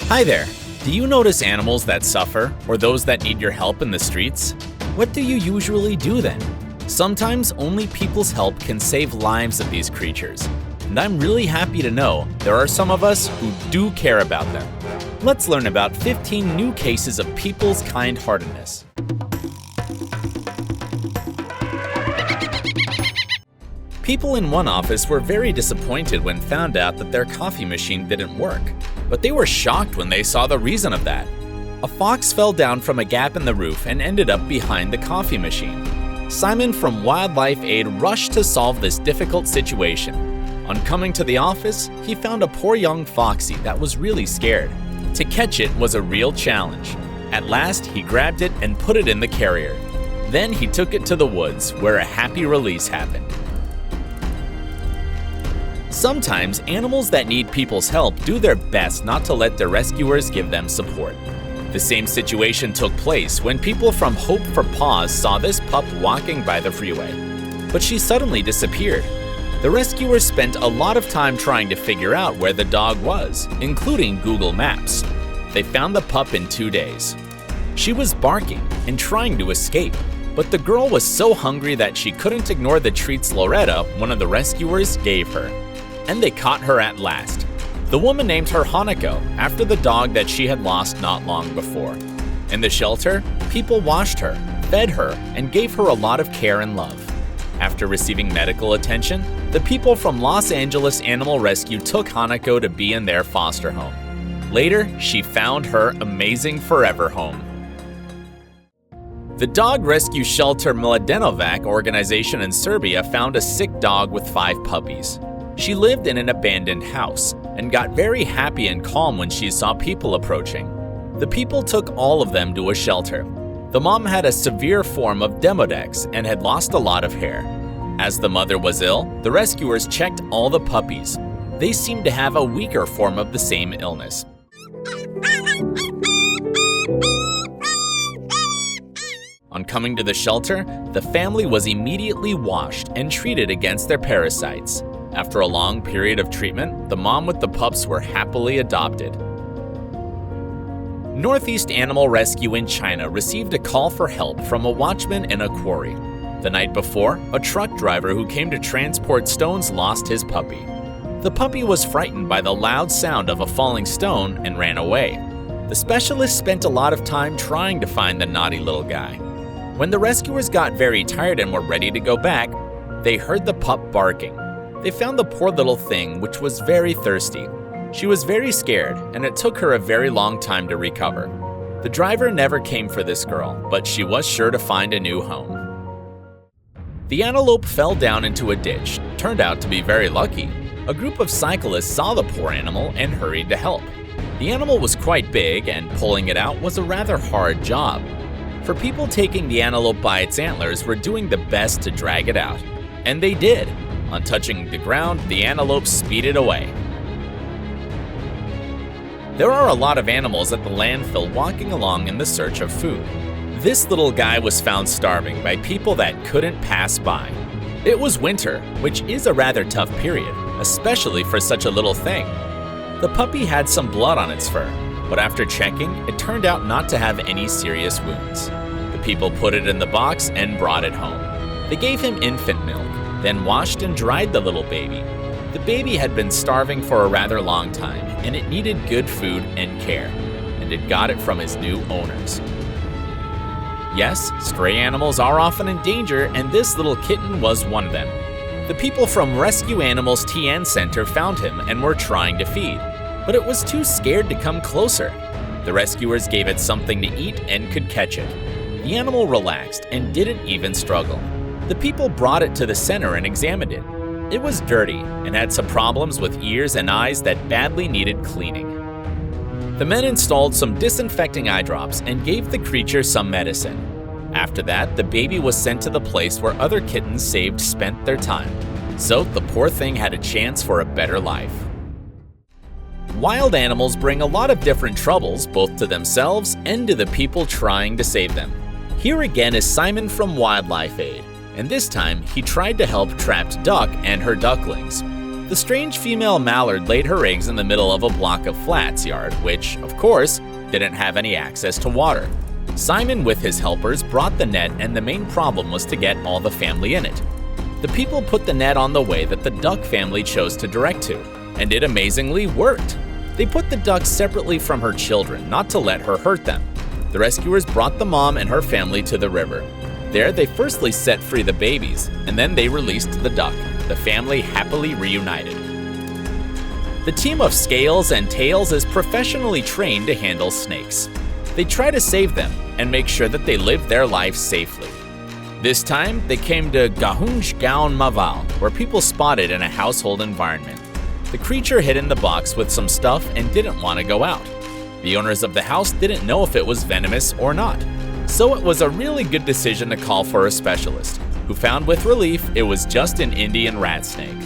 Hi there! Do you notice animals that suffer or those that need your help in the streets? What do you usually do then? Sometimes only people's help can save lives of these creatures. And I'm really happy to know there are some of us who do care about them. Let's learn about 15 new cases of people's kind-heartedness. People in one office were very disappointed when found out that their coffee machine didn't work, but they were shocked when they saw the reason of that. A fox fell down from a gap in the roof and ended up behind the coffee machine. Simon from Wildlife Aid rushed to solve this difficult situation. On coming to the office, he found a poor young foxy that was really scared. To catch it was a real challenge. At last, he grabbed it and put it in the carrier. Then he took it to the woods, where a happy release happened. Sometimes animals that need people's help do their best not to let their rescuers give them support. The same situation took place when people from Hope for Paws saw this pup walking by the freeway. But she suddenly disappeared. The rescuers spent a lot of time trying to figure out where the dog was, including Google Maps. They found the pup in 2 days. She was barking and trying to escape, but the girl was so hungry that she couldn't ignore the treats Loretta, one of the rescuers, gave her. And they caught her at last. The woman named her Hanako after the dog that she had lost not long before. In the shelter, people washed her, fed her, and gave her a lot of care and love. After receiving medical attention, the people from Los Angeles Animal Rescue took Hanako to be in their foster home. Later, she found her amazing forever home. The dog rescue shelter Mladenovac organization in Serbia found a sick dog with 5 puppies. She lived in an abandoned house and got very happy and calm when she saw people approaching. The people took all of them to a shelter. The mom had a severe form of demodex and had lost a lot of hair. As the mother was ill, the rescuers checked all the puppies. They seemed to have a weaker form of the same illness. On coming to the shelter, the family was immediately washed and treated against their parasites. After a long period of treatment, the mom with the pups were happily adopted. Northeast Animal Rescue in China received a call for help from a watchman in a quarry. The night before, a truck driver who came to transport stones lost his puppy. The puppy was frightened by the loud sound of a falling stone and ran away. The specialists spent a lot of time trying to find the naughty little guy. When the rescuers got very tired and were ready to go back, they heard the pup barking. They found the poor little thing, which was very thirsty. She was very scared, and it took her a very long time to recover. The driver never came for this girl, but she was sure to find a new home. The antelope fell down into a ditch, turned out to be very lucky. A group of cyclists saw the poor animal and hurried to help. The animal was quite big, and pulling it out was a rather hard job. For people taking the antelope by its antlers were doing the best to drag it out. And they did. On touching the ground, the antelope speeded away. There are a lot of animals at the landfill walking along in the search of food. This little guy was found starving by people that couldn't pass by. It was winter, which is a rather tough period, especially for such a little thing. The puppy had some blood on its fur, but after checking, it turned out not to have any serious wounds. The people put it in the box and brought it home. They gave him infant milk, then washed and dried the little baby. The baby had been starving for a rather long time, and it needed good food and care, and it got it from his new owners. Yes, stray animals are often in danger, and this little kitten was one of them. The people from Rescue Animals TN Center found him and were trying to feed, but it was too scared to come closer. The rescuers gave it something to eat and could catch it. The animal relaxed and didn't even struggle. The people brought it to the center and examined it. It was dirty and had some problems with ears and eyes that badly needed cleaning. The men installed some disinfecting eye drops and gave the creature some medicine. After that, the baby was sent to the place where other kittens saved spent their time. So the poor thing had a chance for a better life. Wild animals bring a lot of different troubles, both to themselves and to the people trying to save them. Here again is Simon from Wildlife Aid. And this time, he tried to help trapped duck and her ducklings. The strange female mallard laid her eggs in the middle of a block of flats yard, which, of course, didn't have any access to water. Simon with his helpers brought the net, and the main problem was to get all the family in it. The people put the net on the way that the duck family chose to direct to, and it amazingly worked. They put the duck separately from her children, not to let her hurt them. The rescuers brought the mom and her family to the river. There, they firstly set free the babies, and then they released the duck. The family happily reunited. The team of Scales and Tails is professionally trained to handle snakes. They try to save them and make sure that they live their life safely. This time, they came to Gahunj Gaon Maval, where people spotted in a household environment. The creature hid in the box with some stuff and didn't want to go out. The owners of the house didn't know if it was venomous or not, so it was a really good decision to call for a specialist, who found with relief it was just an Indian rat snake.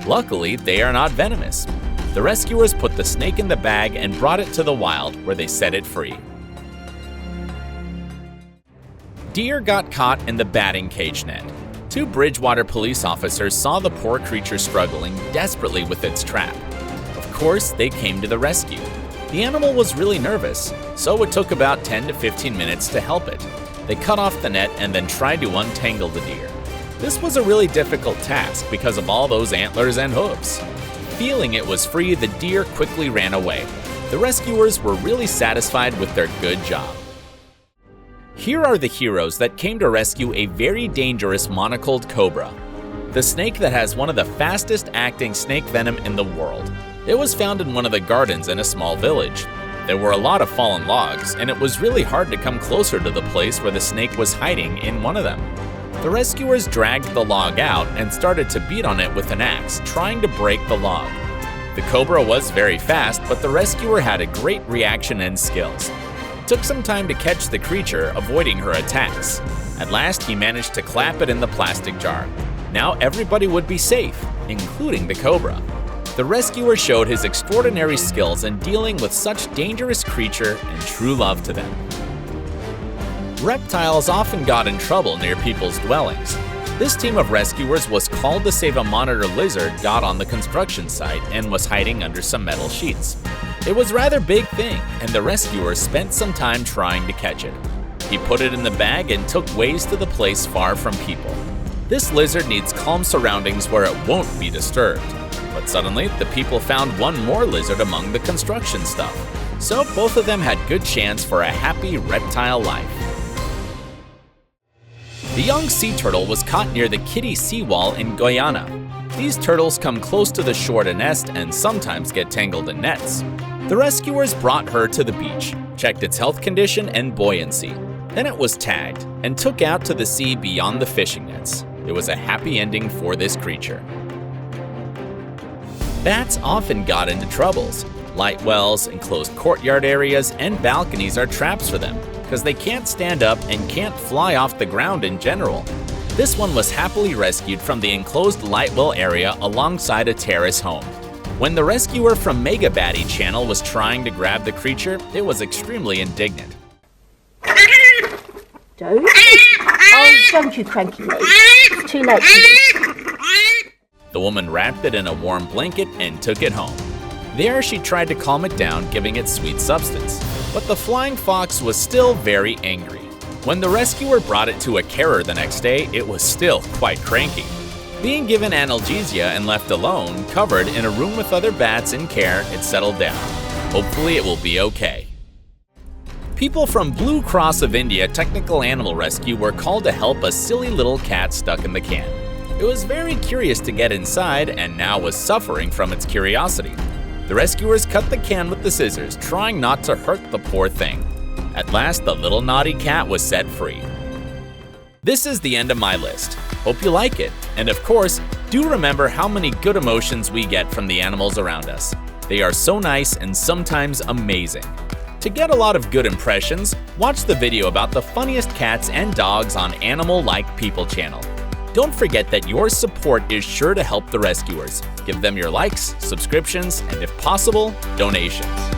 Luckily, they are not venomous. The rescuers put the snake in the bag and brought it to the wild, where they set it free. Deer got caught in the batting cage net. 2 Bridgewater police officers saw the poor creature struggling desperately with its trap. Of course, they came to the rescue. The animal was really nervous, so it took about 10 to 15 minutes to help it. They cut off the net and then tried to untangle the deer. This was a really difficult task because of all those antlers and hooves. Feeling it was free, the deer quickly ran away. The rescuers were really satisfied with their good job. Here are the heroes that came to rescue a very dangerous monocled cobra, the snake that has one of the fastest acting snake venom in the world. It was found in one of the gardens in a small village. There were a lot of fallen logs, and it was really hard to come closer to the place where the snake was hiding in one of them. The rescuers dragged the log out and started to beat on it with an axe, trying to break the log. The cobra was very fast, but the rescuer had a great reaction and skills. It took some time to catch the creature, avoiding her attacks. At last, he managed to clap it in the plastic jar. Now everybody would be safe, including the cobra. The rescuer showed his extraordinary skills in dealing with such dangerous creature and true love to them. Reptiles often got in trouble near people's dwellings. This team of rescuers was called to save a monitor lizard got on the construction site and was hiding under some metal sheets. It was a rather big thing, and the rescuers spent some time trying to catch it. He put it in the bag and took ways to the place far from people. This lizard needs calm surroundings where it won't be disturbed. But suddenly, the people found one more lizard among the construction stuff. So both of them had good chance for a happy reptile life. The young sea turtle was caught near the Kitty seawall in Guyana. These turtles come close to the shore to nest and sometimes get tangled in nets. The rescuers brought her to the beach, checked its health condition and buoyancy. Then it was tagged and took out to the sea beyond the fishing nets. It was a happy ending for this creature. Bats often got into troubles. Light wells, enclosed courtyard areas, and balconies are traps for them because they can't stand up and can't fly off the ground in general. This one was happily rescued from the enclosed light well area alongside a terrace home. When the rescuer from Mega Batty channel was trying to grab the creature, it was extremely indignant. Don't. Oh, don't you cranky leg. It's too late for this. The woman wrapped it in a warm blanket and took it home. There, she tried to calm it down, giving it sweet substance. But the flying fox was still very angry. When the rescuer brought it to a carer the next day, it was still quite cranky. Being given analgesia and left alone, covered in a room with other bats in care, it settled down. Hopefully it will be okay. People from Blue Cross of India Technical Animal Rescue were called to help a silly little cat stuck in the can. It was very curious to get inside and now was suffering from its curiosity. The rescuers cut the can with the scissors, trying not to hurt the poor thing. At last, the little naughty cat was set free. This is the end of my list. Hope you like it. And of course, do remember how many good emotions we get from the animals around us. They are so nice and sometimes amazing. To get a lot of good impressions, watch the video about the funniest cats and dogs on Animal Like People channel. Don't forget that your support is sure to help the rescuers. Give them your likes, subscriptions, and if possible, donations.